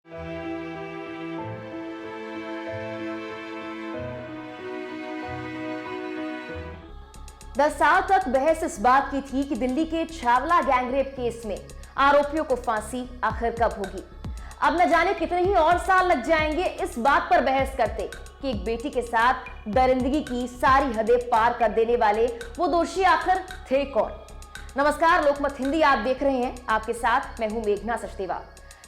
10 साल तक बहस इस बात की थी कि दिल्ली के छावला गैंगरेप केस में आरोपियों को फांसी आखिर कब होगी। अब न जाने कितने ही और साल लग जाएंगे इस बात पर बहस करते कि एक बेटी के साथ दरिंदगी की सारी हदें पार कर देने वाले वो दोषी आखिर थे कौन। नमस्कार, लोकमत हिंदी आप देख रहे हैं। आपके साथ मैं हूं मेघना सचदेवा।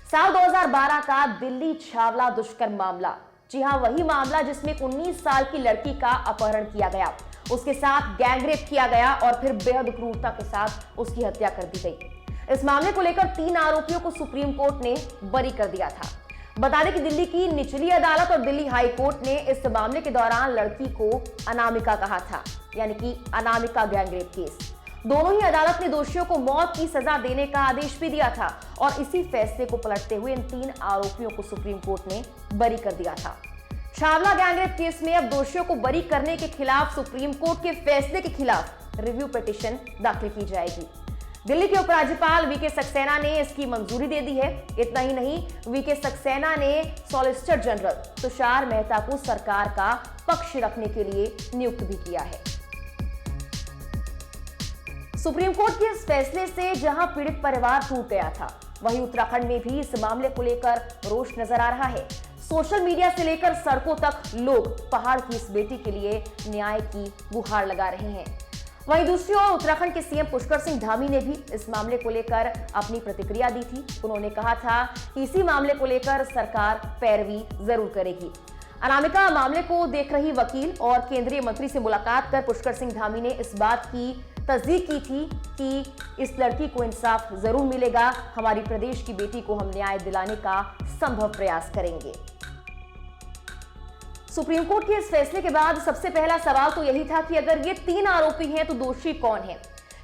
साल 2012 का दिल्ली छावला दुष्कर्म मामला, जी हां, वही मामला जिसमें 19 साल की लड़की का अपहरण किया गया, उसके साथ गैंगरेप किया गया और फिर बेहद क्रूरता के साथ उसकी हत्या कर दी गई। इस मामले को लेकर 3 आरोपियों को सुप्रीम कोर्ट ने बरी कर दिया था। बता दें कि दिल्ली की निचली अदालत और दिल्ली हाई कोर्ट ने इस मामले के दौरान लड़की को अनामिका कहा था, यानी कि अनामिका गैंगरेप केस। दोनों ही अदालत ने दोषियों को मौत की सजा देने का आदेश भी दिया था और इसी फैसले को पलटते हुए इन 3 आरोपियों को सुप्रीम कोर्ट ने बरी कर दिया था। छावला गैंगरेप केस में अब दोषियों को बरी करने के खिलाफ सुप्रीम कोर्ट के फैसले के खिलाफ रिव्यू पिटीशन दाखिल की जाएगी। दिल्ली के उपराज्यपाल वीके सक्सेना ने इसकी मंजूरी दे दी है। इतना ही नहीं, वीके सक्सेना ने सॉलिसिटर जनरल तुषार मेहता को सरकार का पक्ष रखने के लिए नियुक्त भी किया है। सुप्रीम कोर्ट के इस फैसले से जहां पीड़ित परिवार टूट गया था, वहीं उत्तराखंड में भी इस मामले को लेकर रोष नजर आ रहा है। सोशल मीडिया से लेकर सड़कों तक लोग पहाड़ की इस बेटी के लिए न्याय की गुहार लगा रहे हैं। वहीं दूसरी ओर उत्तराखंड के सीएम पुष्कर सिंह धामी ने भी इस मामले को लेकर अपनी प्रतिक्रिया दी थी। उन्होंने कहा था कि इसी मामले को लेकर सरकार पैरवी जरूर करेगी। अनामिका मामले को देख रही वकील और केंद्रीय मंत्री से मुलाकात कर पुष्कर सिंह धामी ने इस बात की तस्दीक की थी कि इस लड़की को इंसाफ जरूर मिलेगा। हमारी प्रदेश की बेटी को हम न्याय दिलाने का संभव प्रयास करेंगे। सुप्रीम कोर्ट के इस फैसले के बाद सबसे पहला सवाल तो यही था कि अगर ये 3 आरोपी हैं तो दोषी कौन है।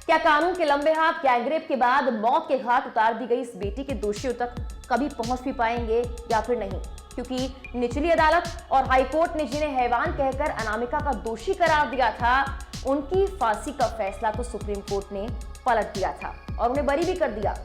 क्या कानून के लंबे हाथ गैंगरेप के बाद मौत के घाट उतार दी गई इस बेटी के दोषियों तक कभी पहुंच भी पाएंगे या फिर नहीं, क्योंकि निचली अदालत और हाईकोर्ट ने जिन्हें हैवान कहकर अनामिका का दोषी करार दिया था, उनकी फांसी का फैसला तो सुप्रीम कोर्ट ने पलट दिया था और उन्हें बरी भी कर दिया।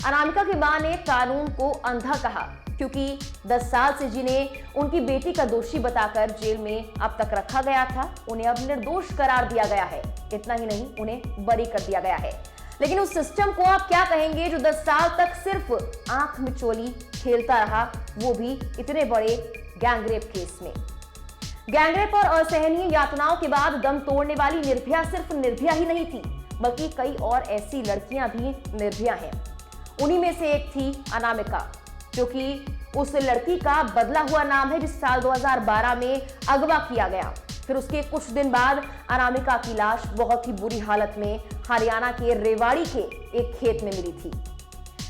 अनामिका की मां ने कानून को अंधा कहा, क्योंकि 10 साल से जिन्हें उनकी बेटी का दोषी बताकर जेल में अब तक रखा गया था, उन्हें अब निर्दोष करार दिया गया है। इतना ही नहीं, उन्हें बरी कर दिया गया है। लेकिन उस सिस्टम को आप क्या कहेंगे जो 10 साल तक सिर्फ आंख में चोली खेलता रहा, वो भी इतने बड़े गैंगरेप केस में। गैंगरेप और असहनीय यातनाओं के बाद दम तोड़ने वाली निर्भया सिर्फ निर्भया ही नहीं थी, बल्कि कई और ऐसी लड़कियां भी निर्भया हैं। उन्हीं में से एक थी अनामिका, जो कि उस लड़की का बदला हुआ नाम है जिस साल 2012 में अगवा किया गया। फिर उसके कुछ दिन बाद अनामिका की लाश बहुत ही बुरी हालत में हरियाणा के रेवाड़ी के एक खेत में मिली थी।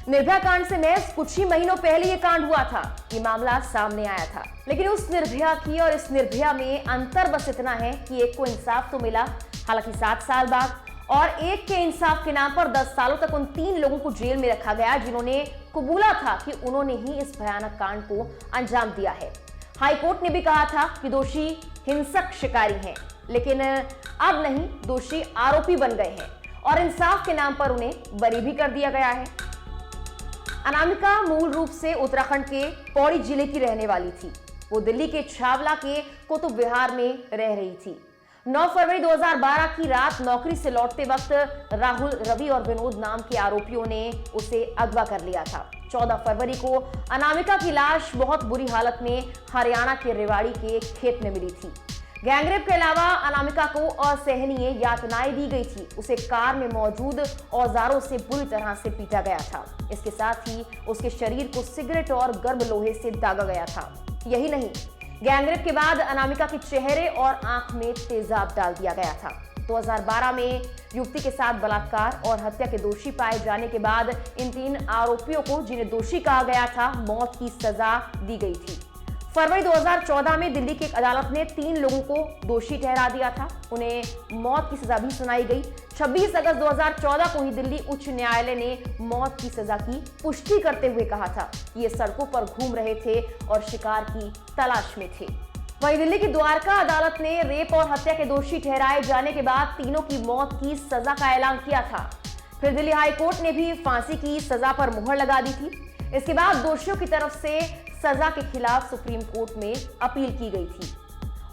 निर्भया कांड से महज कुछ ही महीनों पहले ये कांड हुआ था, ये मामला सामने आया था। लेकिन उस निर्भया की और इस निर्भया में अंतर बस इतना है कि एक को इंसाफ तो मिला, हालांकि 7 साल बाद, और एक के इंसाफ के नाम पर 10 सालों तक उन 3 लोगों को जेल में रखा गया जिन्होंने कबूला था कि उन्होंने ही इस भयानक कांड को अंजाम दिया है। हाईकोर्ट ने भी कहा था कि दोषी हिंसक शिकारी हैं, लेकिन अब नहीं, दोषी आरोपी बन गए हैं और इंसाफ के नाम पर उन्हें बरी भी कर दिया गया है। अनामिका मूल रूप से उत्तराखंड के पौड़ी जिले की रहने वाली थी। वो दिल्ली के छावला के कुतुब विहार में रह रही थी। 9 फरवरी 2012 की रात नौकरी से लौटते वक्त राहुल, रवि और विनोद नाम के आरोपियों ने उसे अगवा कर लिया था। 14 फरवरी को अनामिका की लाश बहुत बुरी हालत में हरियाणा के रेवाड़ी के एक खेत में मिली थी। गैंगरेप के अलावा अनामिका को असहनीय यातनाएं दी गई थी। उसे कार में मौजूद औजारों से बुरी तरह से पीटा गया था। इसके साथ ही उसके शरीर को सिगरेट और गर्म लोहे से दागा गया था। यही नहीं, गैंगरेप के बाद अनामिका के चेहरे और आंख में तेजाब डाल दिया गया था। 2012 में युवती के साथ बलात्कार और हत्या के दोषी पाए जाने के बाद इन 3 आरोपियों को, जिन्हें दोषी कहा गया था, मौत की सजा दी गई थी। फरवरी 2014 में दिल्ली की एक अदालत ने 3 लोगों को दोषी ठहरा दिया था। उन्हें मौत की सजा भी सुनाई गई। 26 अगस्त 2014 को ही दिल्ली उच्च न्यायालय ने मौत की सजा की पुष्टि करते हुए कहा था ये सड़कों पर घूम रहे थे और शिकार की तलाश में थे। वहीं दिल्ली की द्वारका अदालत ने रेप और हत्या के दोषी ठहराए जाने के बाद तीनों की मौत की सजा का ऐलान किया था। फिर दिल्ली हाई कोर्ट ने भी फांसी की सजा पर मुहर लगा दी थी। इसके बाद दोषियों की तरफ से सजा के खिलाफ सुप्रीम कोर्ट में अपील की गई थी।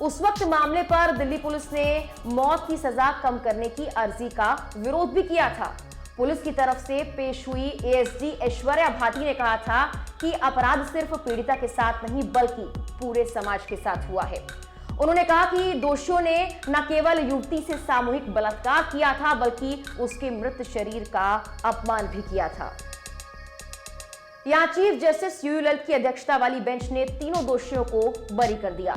उस वक्त मामले पर दिल्ली पुलिस ने मौत की सजा कम करने की अर्जी का विरोध भी किया था। पुलिस की तरफ से पेश हुई एएसडी ऐश्वर्या भाटी ने कहा था कि अपराध सिर्फ पीड़िता के साथ नहीं बल्कि पूरे समाज के साथ हुआ है। उन्होंने कहा कि दोषियों ने न केवल युवती से सामूहिक बलात्कार किया था बल्कि उसके मृत शरीर का अपमान भी किया था। यहां चीफ जस्टिस यूयू ललित की अध्यक्षता वाली बेंच ने तीनों दोषियों को बरी कर दिया।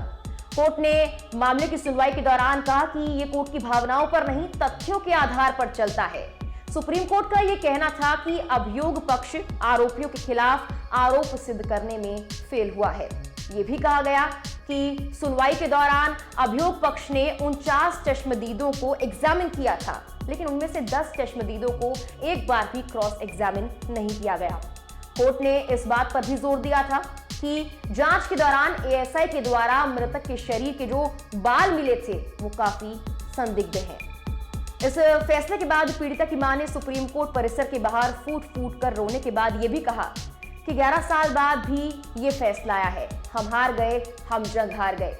कोर्ट ने मामले की सुनवाई के दौरान कहा कि यह कोर्ट की भावनाओं पर नहीं तथ्यों के आधार पर चलता है। सुप्रीम कोर्ट का यह कहना था कि अभियोग पक्ष आरोपियों के खिलाफ आरोप सिद्ध करने में फेल हुआ है। यह भी कहा गया कि सुनवाई के दौरान अभियोग पक्ष ने 49 चश्मदीदों को एग्जामिन किया था, लेकिन उनमें से 10 चश्मदीदों को एक बार भी क्रॉस एग्जामिन नहीं किया गया। कोर्ट ने इस बात पर भी जोर दिया था कि जांच के दौरान एएसआई के द्वारा मृतक के शरीर के जो बाल मिले थे वो काफी संदिग्ध हैं। इस फैसले के बाद पीड़िता की मां ने सुप्रीम कोर्ट परिसर के बाहर फूट फूट कर रोने के बाद यह भी कहा कि 11 साल बाद भी ये फैसला आया है। हम हार गए, हम जंग हार गए।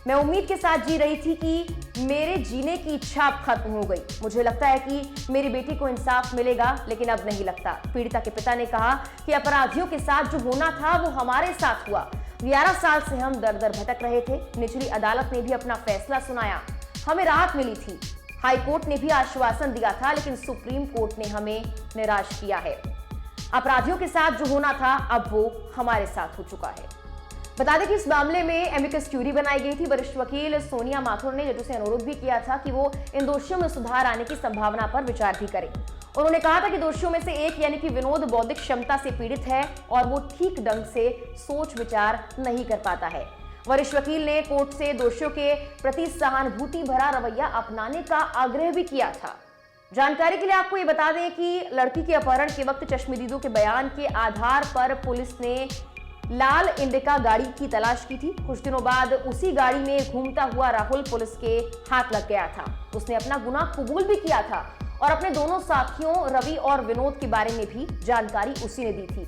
मैं उम्मीद के साथ जी रही थी कि मेरे जीने की इच्छा अब खत्म हो गई। मुझे लगता है कि मेरी बेटी को इंसाफ मिलेगा, लेकिन अब नहीं लगता। पीड़िता के पिता ने कहा कि अपराधियों के साथ जो होना था वो हमारे साथ हुआ। 11 साल से हम दर दर भटक रहे थे। निचली अदालत ने भी अपना फैसला सुनाया, हमें राहत मिली थी। हाई कोर्ट ने भी आश्वासन दिया था, लेकिन सुप्रीम कोर्ट ने हमें निराश किया है। अपराधियों के साथ जो होना था अब वो हमारे साथ हो चुका है। बता दें कि इस मामले में एमिकस क्यूरी बनाई गई थी। वरिष्ठ वकील सोनिया माथुर ने जजों से अनुरोध भी किया था कि वो इन दोषियों में सुधार आने की संभावना पर विचार भी करें। उन्होंने कहा था कि दोषियों में से एक यानी कि विनोद बौद्धिक क्षमता से पीड़ित है और वो ठीक ढंग से सोच विचार नहीं कर पाता है। वरिष्ठ वकील ने कोर्ट से दोषियों के प्रति सहानुभूति भरा रवैया अपनाने का आग्रह भी किया था। जानकारी के लिए आपको ये बता दें कि लड़की के अपहरण के वक्त चश्मदीदों के बयान के आधार पर पुलिस ने लाल इंडिका गाड़ी की तलाश की थी। कुछ दिनों बाद उसी गाड़ी में घूमता हुआ राहुल पुलिस के हाथ लग गया था। उसने अपना गुनाह कबूल भी किया था और अपने दोनों साथियों रवि और विनोद के बारे में भी जानकारी उसी ने दी थी।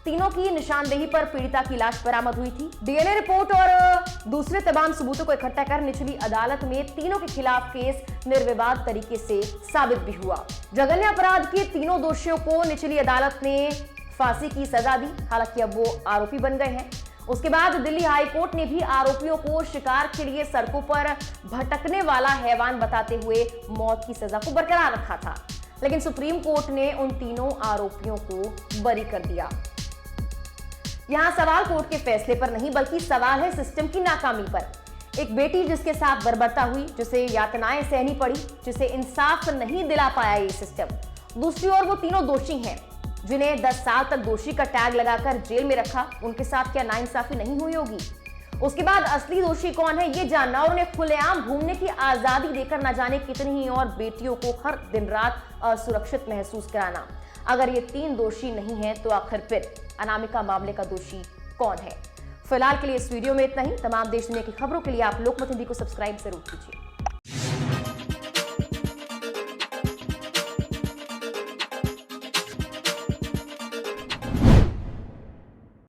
तीनों की निशानदेही पर पीड़िता की लाश बरामद हुई थी। डीएनए रिपोर्ट और दूसरे तमाम सबूतों को इकट्ठा कर निचली अदालत में तीनों के खिलाफ केस निर्विवाद तरीके से साबित भी हुआ। जघन्य अपराध के तीनों दोषियों को निचली अदालत ने फांसी की सजा दी। हालांकि अब वो आरोपी बन गए हैं। उसके बाद दिल्ली हाई कोर्ट ने भी आरोपियों को शिकार के लिए सड़कों पर भटकने वाला हैवान बताते हुए मौत की सजा को बरकरार रखा था, लेकिन सुप्रीम कोर्ट ने उन तीनों आरोपियों को बरी कर दिया। यहां सवाल कोर्ट के फैसले पर नहीं बल्कि सवाल है सिस्टम की नाकामी पर। एक बेटी जिसके साथ बर्बरता हुई, जिसे यातनाएं सहनी पड़ी, जिसे इंसाफ नहीं दिला पाया ये सिस्टम। दूसरी ओर वो तीनों दोषी हैं जिन्हें 10 साल तक दोषी का टैग लगाकर जेल में रखा। उनके साथ क्या नाइंसाफी नहीं हुई होगी? उसके बाद असली दोषी कौन है ये जानना और उन्हें खुलेआम घूमने की आजादी देकर न जाने कितनी ही और बेटियों को हर दिन रात असुरक्षित महसूस कराना। अगर ये 3 दोषी नहीं हैं तो आखिर फिर अनामिका मामले का दोषी कौन है? फिलहाल के लिए इस वीडियो में इतना ही। तमाम देश दुनिया की खबरों के लिए आप लोकमत हिंदी को सब्सक्राइब जरूर कीजिए।